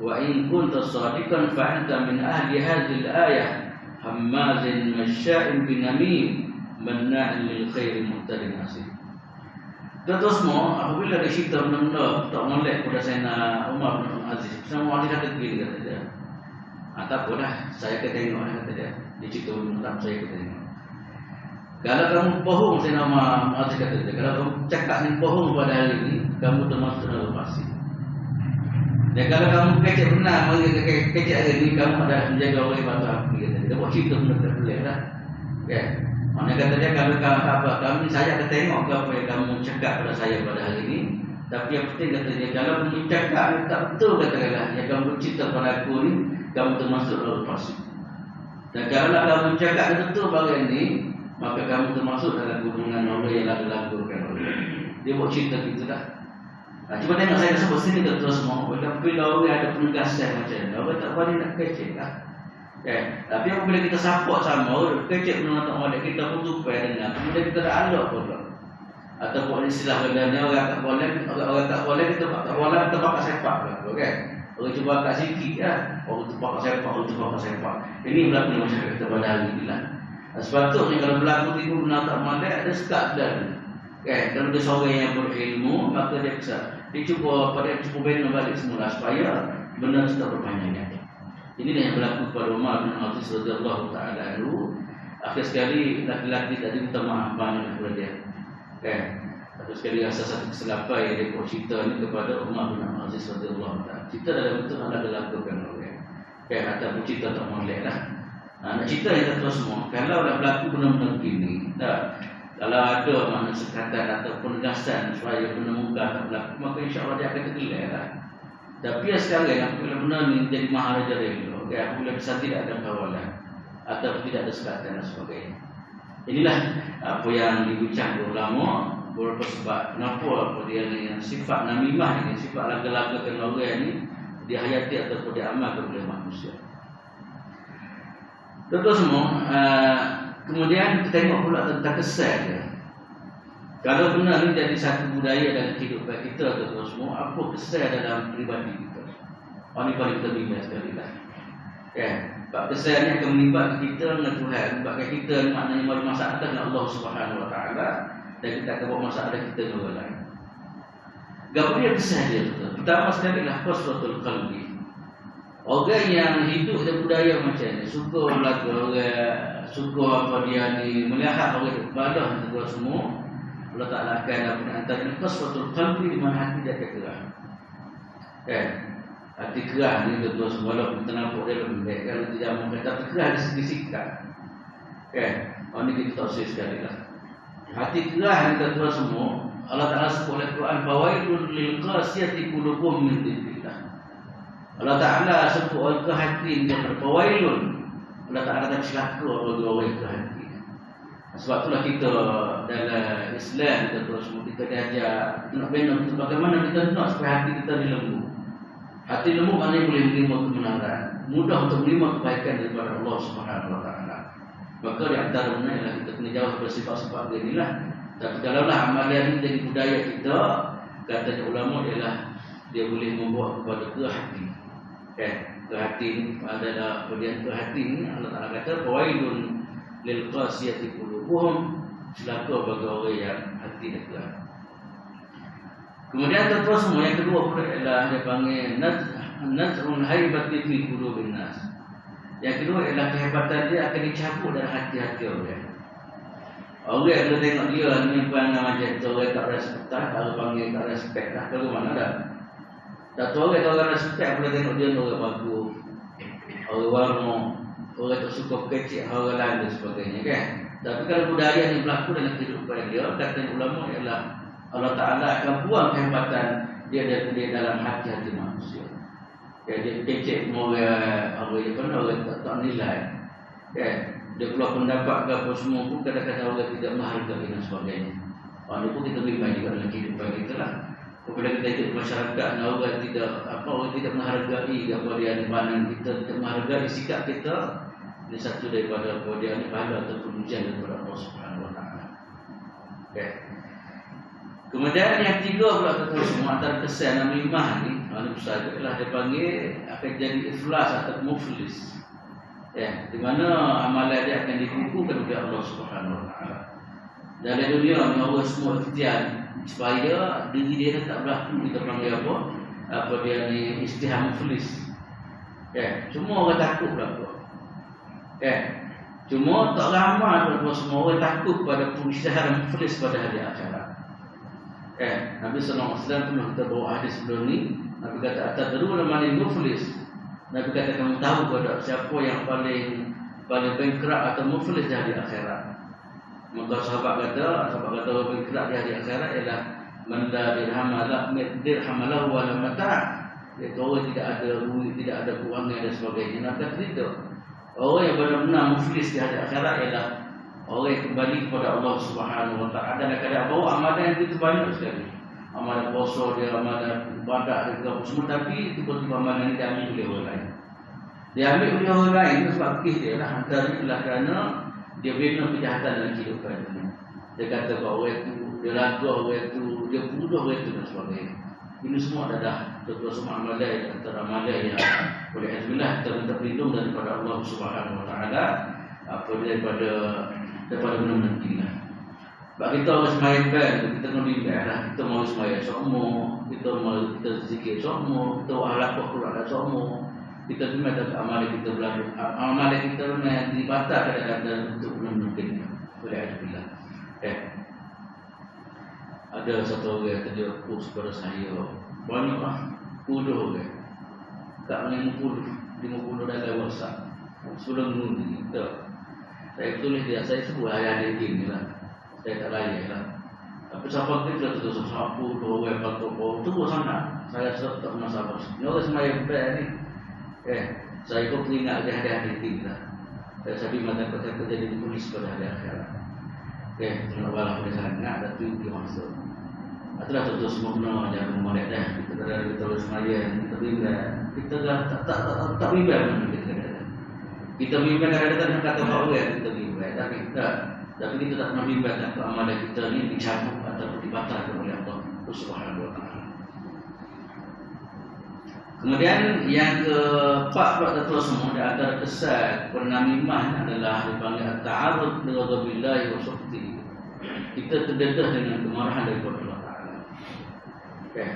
wa in kunta sadiqan fa anta min ahli hadhihi al-ayah hammazin masya'in binamim manna'in lil khairi muhtadin asif. Terus semua apabila dia cerita benda tak molek pada Sayyidina Umar bin Aziz, semua dia kata begini kata dia. Tak apalah, saya akan tengok kata dia. Dia cerita tentang saya akan tengok. Kalau kamu bohong Sayyidina Umar Aziz kata dia, kalau kamu cakap ni bohong pada hari ini, kamu termasuk dalam pasti. Dan kalau kamu kecek benar, kecek hari ini kamu ada menjaga orang batu api kata dia. Dia buat cerita benda tak boleh lah. Okay. Mana kata dia kalau kamu apa, kamu saya akan tengok apa yang kamu cakap pada saya pada hari ini. Tapi yang penting kata dia, kalau kamu cakap tak betul katakanlah yang kamu cerita pada aku ni, kamu termasuk dalam pasir. Dan kalau kamu cakap betul bahagian ini, maka kamu termasuk dalam golongan orang yang lagu-lagukan orang. Dia buat cerita gitu dah. Cuba tengok saya sebut sini terus semua. Bila orang ada penegasan macam ni, orang tak boleh nak kecek lah. Tapi apabila kita support sama, orang kecek menonton orang kita pun tupai dengan. Kemudian kita dah alok pun. Ataupun istilah bedanya orang tak boleh kita tak boleh kita pakai sepak lah. Okay? Orang cuba kat sikit lah. Orang tu pakai sepak. Ini berlaku di masyarakat kita pada hari ini lah. Sepatutnya kalau berlaku tipu benar tak mandai, ada sekat dan kalau dia seorang yang berilmu, maka dia bisa cuba bina balik semula supaya benar tetap berpanjangnya. Ini yang berlaku kepada Umar bin Aziz radhiyallahu taala anhu. Akhir sekali laki-laki tadi minta maaf banyak kepada dia. Akhir sekali rasa satu kesilapan yang dia buat cerita ni kepada Umar bin Aziz radhiyallahu taala. Cerita dalam bentuk anda dilakukan oleh ataupun cerita tak molek lah. Nak cerita yang terus semua. Kalau dah berlaku benda-benda begini, kalau ada mana sekatan ataupun penegasan supaya benda muka tak berlaku, maka insya-Allah dia akan tergelak lah. Tapi sekarang apabila benda ni jadi maharaja rela, apabila bisa tidak ada kawalan atau tidak ada sekatan dan sebagainya. Inilah apa yang dibincang ulama beberapa sebab kenapa dia ni sifat namimah ini, sifat laga-lagakan orang ni dihayati ataupun diamalkan oleh manusia. Tentu semua, kemudian kita tengok pula tentang kesan dia. Kalau benar ni jadi satu budaya dalam kehidupan kita, tentu semua, apa kesan dalam peribadi kita? Ini paling kita bimbang sekali lah. Sebab kesan ni akan melibatkan kita dengan Tuhan, melibatkan kita maknanya mari masalah dengan Allah Subhanahu Wa Taala, dan kita akan bawa masalah kita dengan orang lain. Apa dia kesan dia? Pertama sekali lah qaswatul qalbi. Orang yang hidup dalam budaya macam ni, suka melaku orang, suka apa dia ni, melihat orang ibadah itu semua, Allah Ta'ala akan antara qaswatul qalbi di mana hati dia kerah. Hati kerah ni itu semua, walaupun kita nampak dia lembek, kalau tidak mahu kata kerah di segi sikap. Ini kita tak usah sekali lah. Hati kerah ni itu semua, Allah Ta'ala sebut dalam Quran, fawailun lil qasiyati qulubuhum min dzikrillah. Allah Ta'ala sebut orang ke hati ni berpawailun. Allah Ta'ala kata celaka bagi orang ke hati. Sebab itulah kita dalam Islam kita terus kita diajar nak bina kita bagaimana kita nak supaya hati kita ni lembut. Hati lembut maknanya boleh menerima kebenaran, mudah untuk menerima kebaikan daripada Allah Subhanahu Wa Ta'ala. Maka di antara benda ialah kita kena jauh daripada sifat-sifat inilah. Tapi kalaulah amalan ini jadi budaya kita, kata ulama ialah dia boleh membawa kepada ke hati. Ke hati ni adalah bagian ke hati ni Allah Ta'ala kata fawailun lil qasiyati qulubuhum, celaka bagi orang yang hati dia keras. Kemudian terus semua yang kedua pula ialah dia panggil naz'un haibati fi qulubin nas. Yang kedua ialah kehebatan dia akan dicabut dari hati-hati orang. Orang kalau tengok dia ni perangai macam tu, orang tak respect, kalau panggil tak respect lah, kalau mana dah. Tak tahu orang respect, kalau tengok dia orang bagus, orang warna, orang tak suka kecil orang lain dan sebagainya kan. Tapi kalau budaya ni berlaku dalam kehidupan dia, kata ulama ialah Allah Ta'ala akan buang kehebatan dia dalam hati-hati manusia. Dia kecil orang tak nilai. Dia keluar pendapat ke apa semua pun kadang-kadang orang tidak menghargai dan sebagainya. Walaupun kita bimbang juga dalam kehidupan kita lah. Apabila kita ikut masyarakat, orang tidak menghargai apa dia di mana kita tidak menghargai sikap kita. Ini satu daripada apa dia ni pahala ataupun ujian daripada Allah Subhanahu Wa Taala. Kemudian yang tiga pula kata semua antara kesan namimah ni, besar adalah dia panggil akan jadi iflas atau muflis. Di mana amalan dia akan dikukuhkan oleh Allah Subhanahu Wa Taala. Dalam dunia ni orang semua ikhtiar supaya diri dia tak berlaku kita panggil apa dia ni istiham muflis. Cuma orang takut berlaku. Cuma tak ramai semua orang takut pada istiharan muflis pada hari akhirat. Nabi sallallahu alaihi wasallam pernah kita bawa hadis sebelum ni, Nabi kata atadruna manil muflis. Nabi kata kamu tahu pada siapa yang paling bankrupt atau muflis di hari akhirat. Maka sahabat kata orang bankrupt di hari akhirat ialah man la dirhamalahu wa la mata'. Iaitu orang tidak ada duit, tidak ada kewangan dan sebagainya. Nabi kata itu. Orang yang benar-benar muflis di hari akhirat ialah orang yang kembali kepada Allah Subhanahu Wa Taala dan kadang bawa amalan yang begitu banyak sekali. Amalan puasa dia, amalan ibadat dia, semua, tapi tiba-tiba amalan ini diambil oleh orang lain. Diambil oleh orang lain sebab dia lah antaranya kerana dia bina kejahatan dalam kehidupan dunia. Dia kata bahawa orang itu, dia lagu orang itu, dia bunuh orang itu dan sebagainya. Ini semua adalah betul semua amalan antara amalan yang oleh Alhamdulillah kita minta perlindung daripada Allah Subhanahu Wa Taala daripada benda-benda gila. Sebab kita harus semayang kita kena bimbang lah. Kita mau semayang semua, kita zikir semua, kita ahlak Quran semua. Kita bimbang tak amalan kita berlaku. Amalan kita yang dibatalkan kadang-kadang untuk benda-benda gila. Boleh Alhamdulillah. Ada satu orang kerja post pada saya. Banyaklah puluh orang. Tak boleh 50 dalam WhatsApp. Sebelum ni kita saya tulis dia, saya sebut ayat ini lah. Saya tak layak lah. Tapi siapa kita terus sapu, dua orang patut terus sana. Saya tak pernah sabar. Ni orang semaya ni. Saya pun teringat dia ada ini lah. Saya sabi mata kata jadi polis pada hari akhirat. Terima balah pada sangat ada tu dia masuk. Itulah terus semua kena jangan memolek dah. Kita terus semaya, kita bimbang. Kita dah tak bimbang kita. Kita bimbang kadang-kadang kata bahawa kita bimbang, tapi kita tak pernah bimbang ke amalan kita ni dicabut atau dibatalkan oleh Allah Subhanahu Wa Taala. Kemudian yang keempat pula terus semua di antara kesan pernamimah adalah dipanggil ta'arud li ghadabillahi wa sukhtihi. Kita terdedah dengan kemarahan daripada Allah Taala.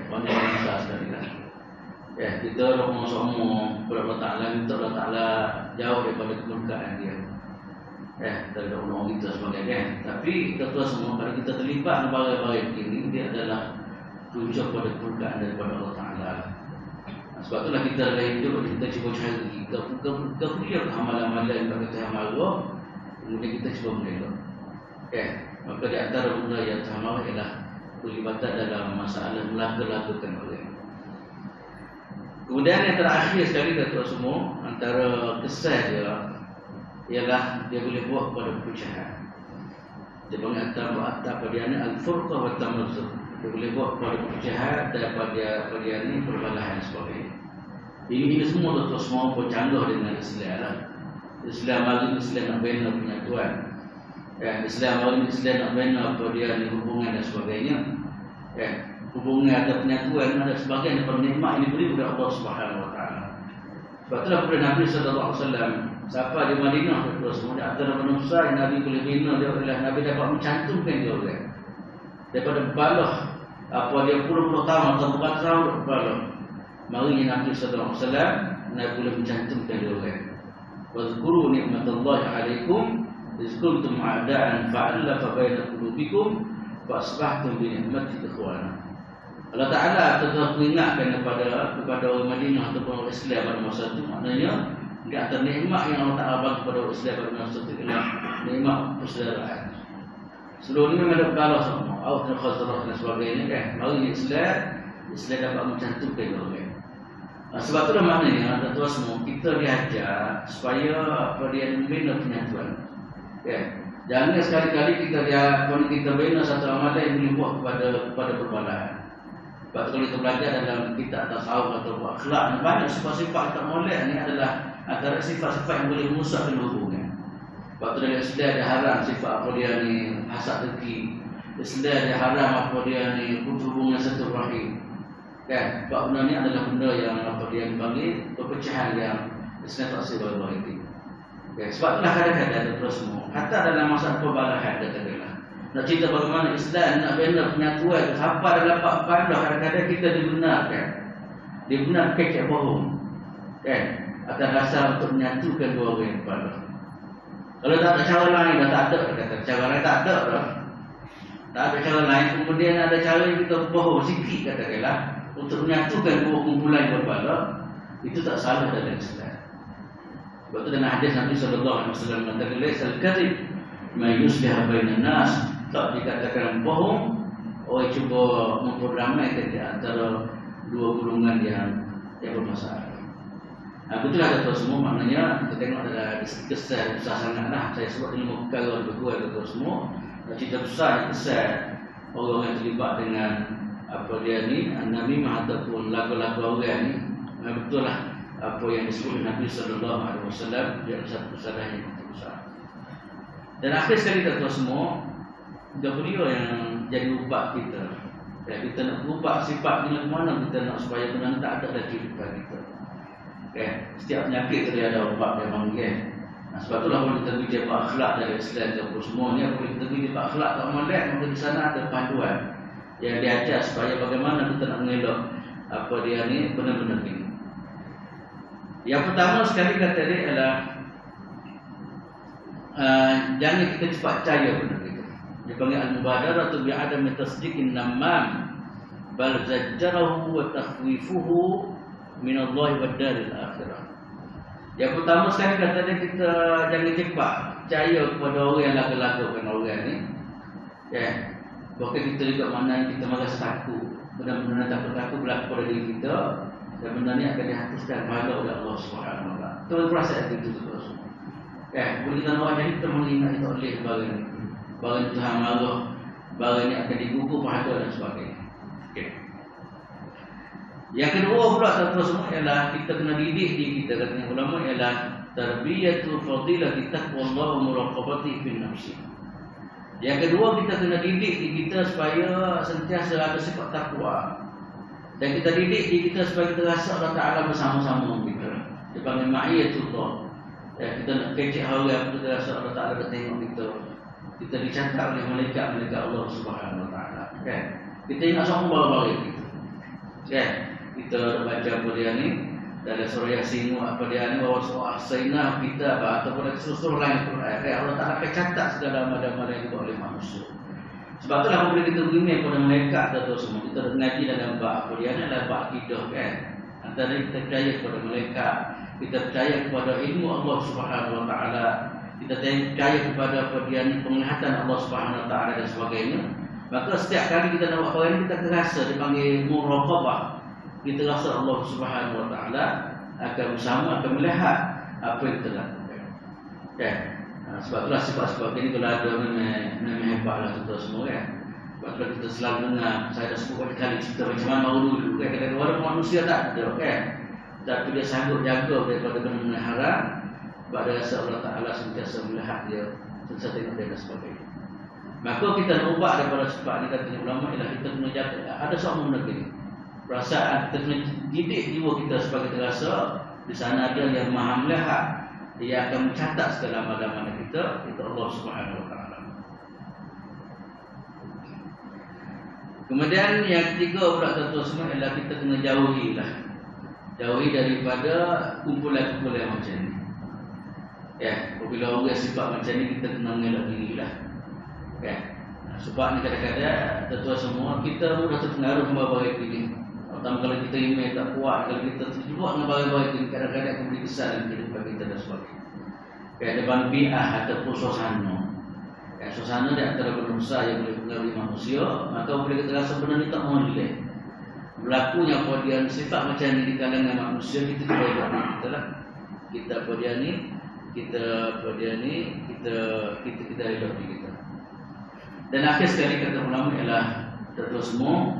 Banyak besar sekali lah. Kita rahmat semua kepada Allah Ta'ala, minta Allah Ta'ala jauh daripada kemurkaan dia. Daripada orang kita sebagainya. Tapi kita tahu semua kalau kita terlibat dengan barang-barang ini, dia adalah tunjuk pada kemurkaan daripada Allah Ta'ala. Sebab itulah kita hidup, kita cuba cari kemudian amalan-amalan yang kita amal, kemudian kita cuba mengelak. Maka di antara benda yang sama ialah pelibatan dalam masalah melakukan orang. Kemudian yang terakhir sekali kata semua antara kesan dia ialah dia boleh buat pada perpecahan. Dia panggil antara dia ni al-furqah wa tamazzuq. Dia boleh buat pada perpecahan daripada dia ni perbalahan sebagainya. Ini semua tu semua bercanggah dengan Islam lah. Islam hari Islam nak bina penyatuan. Islam hari Islam nak bina apa dia ni hubungan dan sebagainya. Hubungan atau penyatuan ada sebagian daripada nikmat ini diberi oleh Allah Subhanahu Wa Taala. Sebab itulah kepada Nabi sallallahu alaihi wasallam, siapa di Madinah terus kemudian antara manusia yang Nabi boleh bina dia adalah Nabi dapat mencantumkan dia orang daripada balah apa dia puluh-puluh tahun atau berapa tahun berlalu, mari Nabi sallallahu alaihi wasallam Nabi boleh mencantumkan dia orang. Wazkuru ni'matallahi 'alaikum iz kuntum a'da'an fa'alafa baina qulubikum fa asbahtum bi ni'matihi ikhwana. Allah Ta'ala telah mengingatkan kepada orang Madinah ataupun orang Islam pada masa itu, maknanya di antara nikmat yang Allah Ta'ala bagi kepada orang Islam pada masa itu ialah nikmat persaudaraan. Sebelum ini memang ada bergalah semua, Aus dan Khazraj dan sebagainya kan. Mari Islam dapat mencantumkan orang. Sebab itulah maknanya tuan-tuan semua kita diajar supaya dia membina penyatuan. Ya. Jangan sekali-kali kita bina satu amalan yang boleh buat kepada perbalahan. Sebab kalau kita belajar dalam kitab tasawuf atau akhlak, banyak sifat-sifat tak molek ni adalah antara sifat-sifat yang boleh merosakkan hubungan. Sebab tu dalam Islam ada haram sifat apa dia ni hasad dengki. Islam ada haram apa dia ni hubungan silaturahim. Kan? Sebab benda ni adalah benda yang apa dia dipanggil perpecahan yang Islam tak sebab itu. Okay. Sebab itulah kadang-kadang terus semua. Hatta dalam masa perbalahan katakanlah. Nak cerita bagaimana Islam nak bina penyatuan, siapa dah dapat pandang kadang-kadang kita dibenarkan. Dibenarkan kecek bohong. Kan? Atas dasar untuk menyatukan dua orang yang pandang. Kalau tak ada cara lain, dah tak ada. Kata cara lain tak ada dah. Tak ada cara lain, kemudian ada cara yang kita bohong sikit katakanlah untuk menyatukan dua kumpulan yang berbalik, itu tak salah dalam Islam. Sebab itu dalam hadis Nabi sallallahu alaihi wasallam mengatakan laisal kadhib ma yuslih bainan nas. Tak dikatakan bohong, orang cuba memperdamaikan di antara dua golongan yang bermasalah. Betul ada tuan semua, maknanya kita tengok ada kisah besar sangatlah. Saya sebut 5 perkara berkuat tuan semua. Cerita besar orang yang terlibat dengan apa dia ni namimah ataupun lagu-lagu orang ni. Betul lah apa yang disebut Nabi sallallahu alaihi wasallam, dia ada satu kesalahan yang besar. Dan akhir sekali tuan semua, beliau yang jadi ubat kita. Ya, kita nak ubah sifat ni mana kita nak supaya benda tak ada dalam kehidupan kita. Okay. Setiap penyakit dia ada ubat dia panggil. Sebab itulah kalau kita bincang tentang akhlak dari Islam dan semua ni, kalau kita bincang tentang akhlak tak molek, maka di sana ada panduan yang diajar supaya bagaimana kita nak mengelak apa dia ni benar-benar ini. Yang pertama sekali kata dia adalah jangan kita cepat percaya benda itu. Dia panggil al-mubadarah tu bi'adami tasdiqin namam bal zajjarahu wa takhwifuhu min Allah wa daril akhirah. Yang pertama sekali kata dia kita jangan cepat percaya kepada orang yang lagu-lagukan orang ni. Ya. Bukan kita juga mana kita merasa takut. Benar-benar takut berlaku pada diri kita dan benda ni akan dihapuskan pahala oleh Allah Subhanahu wa taala. Itu perasaan itu terus. Ya, bila kita nak jadi kita mengingat itu oleh barang ni. Barang Tuhan marah, barang ni akan digugur pahala dan sebagainya. Okey. Yang kedua pula tuan-tuan semua ialah kita kena didik diri kita, katanya ulama, ialah tarbiyatu fadilati taqwallah wa muraqabati fil nafsi. Yang kedua kita kena didik diri kita supaya sentiasa ada sifat takwa. Dan kita didik diri kita supaya kita rasa Allah Ta'ala bersama-sama kita. Dia panggil ma'iyatullah. Ya, kita nak kecek hari kita rasa Allah Ta'ala dah tengok kita. Kita dicatat oleh malaikat-malaikat Allah Subhanahu wa Ta'ala. Okay. Kita ingat sama bala-bala kita. Okay. Kita baca apa dia ni dalam surah Yasin apa dia ni, wa ahsayna kita ataupun seluruh lain Quran. Allah Ta'ala akan catat segala amalan yang dibuat oleh manusia. Sebab itulah apabila kita beriman kepada malaikat atau semua, kita mengaji dalam bab apa dia ni adalah bab akidah kan. Antara kita percaya kepada malaikat, kita percaya kepada ilmu Allah Subhanahu wa Ta'ala, kita percaya kepada apa dia ni penglihatan Allah Subhanahu wa Ta'ala dan sebagainya. Maka setiap kali kita nak buat perkara ni, kita akan rasa dipanggil muraqabah. Kita rasa Allah Subhanahu wa Ta'ala akan bersama, akan melihat apa yang kita lakukan. Okay. Sebab itulah sifat-sifat ini kalau ada memang hebatlah tuan-tuan semua kan. Sebab itulah kita selalu dengar, saya dah sebut kali cerita macam mana dulu kan. Kadang-kadang manusia tak ada kan. Tapi dia sanggup jaga daripada benda-benda haram. Sebab dia rasa Allah Ta'ala sentiasa melihat dia, sentiasa tengok dia dan sebagainya. Maka kita nak ubah daripada sifat ni, katanya ulama, ialah kita kena jaga. Ada soal benda ni. Perasaan kita kena didik jiwa kita supaya kita rasa di sana ada yang maha melihat, dia akan mencatat segala amalan kita, itu Allah Subhanahu wa Ta'ala. Kemudian yang ketiga pula tuan-tuan semua ialah kita kena jauhi daripada kumpulan-kumpulan macam ni. Ya, apabila orang sifat macam ni kita kena mengelak diri lah. Ya. Sebab ni kadang-kadang tuan-tuan semua kita mudah terpengaruh dengan barang ini. Pertama kalau kita iman tak kuat, kalau kita terjebak dengan barang-barang ini, kadang-kadang akan beri kesan dalam kehidupan kita dan sebagainya. Kayak depan bi'ah ataupun suasana. Suasana di antara benda besar yang boleh mengaruhi manusia, maka boleh kita rasa benda ni tak molek. Berlakunya kemudian sifat macam ni di kalangan manusia, kita kena elak kita lah. Kita elak kita. Dan akhir sekali kata ulama ialah tuan-tuan semua,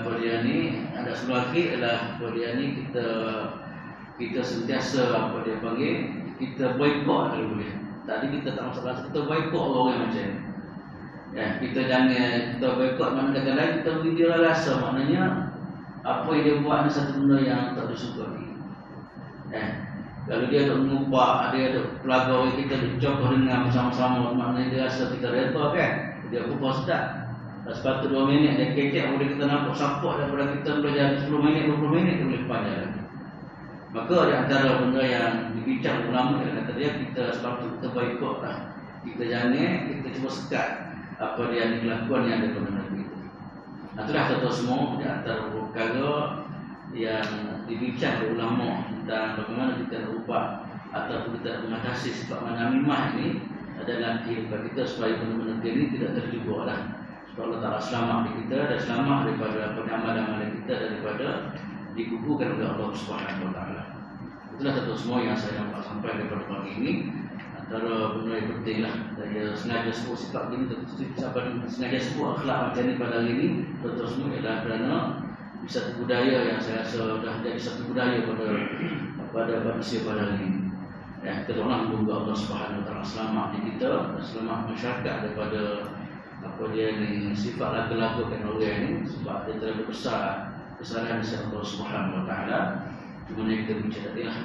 kemudian ni ada satu lagi ialah kemudian ni kita sentiasa apa dia panggil, kita boikot kalau boleh. Tadi kita tak masalah, kita boikot orang macam ni. Ya, kita boikot makna kadang-kadang kita beri dia rasa, maknanya apa yang dia buat ni satu benda yang tak disukai. Kalau dia ada mengubah, dia ada pelagau kita dicokoh dengan bersama-sama, maknanya dia rasa kita reda kan. Dia upah sedap. Lepas tu 2 minit dia kecek, boleh kita nampak support daripada kita belajar 10 minit, 20 minit dia boleh panjang lagi. Maka di antara benda yang dibincang ulama ialah kata dia, kita sepatutnya kita boikot lah. Kita kita cuba sekat apa dia yang kelakuan yang ada pada negeri itu. Itulah tuan-tuan semua di antara perkara yang dibincang oleh ulama tentang bagaimana kita nak ubah ataupun kita nak mengatasi sifat manamimah ini dalam kehidupan kita supaya benda-benda ini tidak terjebak lah. Supaya Allah Ta'ala selamat di kita dan selamat daripada amalan-amalan kita daripada digugurkan oleh Allah Subhanahu Wa Ta'ala. Itulah satu semua yang saya nampak sampai daripada pagi ini. Antara benda yang penting lah, saya sengaja sebut sifat ini, sengaja sebut akhlak macam ni pada hari ini, betul semua ialah kerana satu budaya yang saya rasa dah jadi satu budaya pada manusia pada hari ini. Ya, kita doakan semoga Allah Subhanahu Wa Ta'ala selamat di kita dan selamat masyarakat daripada apa dia ni sifat lagu-lagukan orang ini, sebab dia terlalu besar kesalahan dari Allah Subhanahu Wa Ta'ala. Cuma yang kita bincang tadi lah,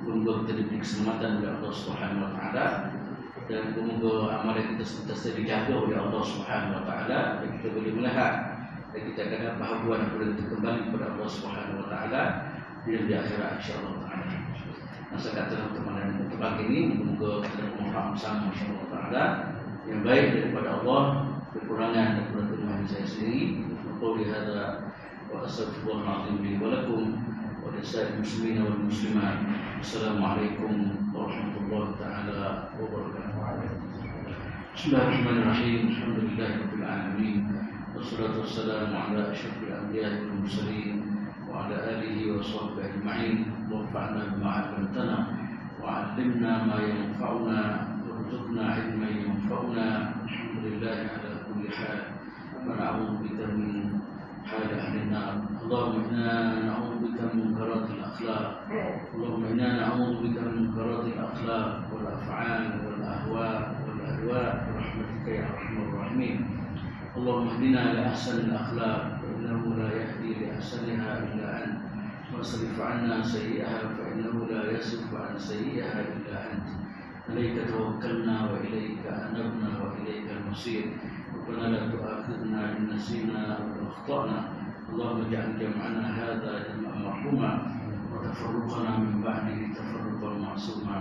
semoga kita diberi keselamatan oleh Allah Subhanahu Wa Ta'ala dan semoga amalan kita sentiasa dijaga oleh Allah Subhanahu Wa Ta'ala dan kita boleh melihat dan kita akan dapat bahagian apabila kita kembali kepada Allah Subhanahu Wa Ta'ala di akhirat insya-Allah Ta'ala. Masa kata dalam tempat ini, semoga kita mohon bersama insya-Allah Ta'ala yang baik daripada Allah, kekurangan daripada Tuhan saya sendiri. Qul hadza wa astaghfirullahalazim li wa lakum wa lisa'il muslimin wal muslimat. Assalamualaikum warahmatullahi taala wabarakatuh. Bismillahirrahmanirrahim. Alhamdulillahirabbil alamin. Wassalatu wassalamu ala asyrafil anbiya'i wal mursalin wa ala alihi wa sahbihi ajma'in. Warfa'na bima 'allamtana wa 'allimna ma yanfa'una warzuqna 'ilman yanfa'una. Alhamdulillahi ala kulli hal. Wa na'udzu bika min hal ahli an-nar. Allahumma inna na'udzu bika min munkaratil akhlaq. Allahumma inna na'udzu bika min munkaratil akhlaq wal af'al wal ahwa' wal adwa' bi rahmatika ya arhamar rahimin. اللهم اهدنا لأحسن الأخلاق فإنه لا يهدي لأحسنها إلا أنت واصرف عنا سيئها فإنه لا يصرف عن سيئها إلا أنت. عليك توكلنا وإليك أنبنا وإليك المصير. ربنا لا تؤاخذنا إن نسينا أو أخطأنا. اللهم اجعل جمعنا هذا جمعا مرحوما وتفرقنا من بعده تفرقا معصوما.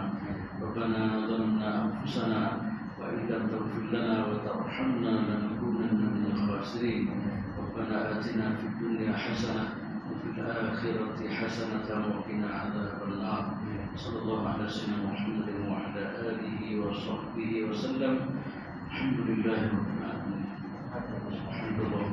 ربنا ظلمنا أنفسنا وإن لم تغفر لنا وترحمنا لنكونن من الخاسرين. ربنا آتنا في الدنيا حسنة وفي الآخرة حسنة وقنا عذاب النار. صلى الله على سيدنا محمد وعلى آله وصحبه وسلم. الحمد لله رب العالمين. الحمد لله.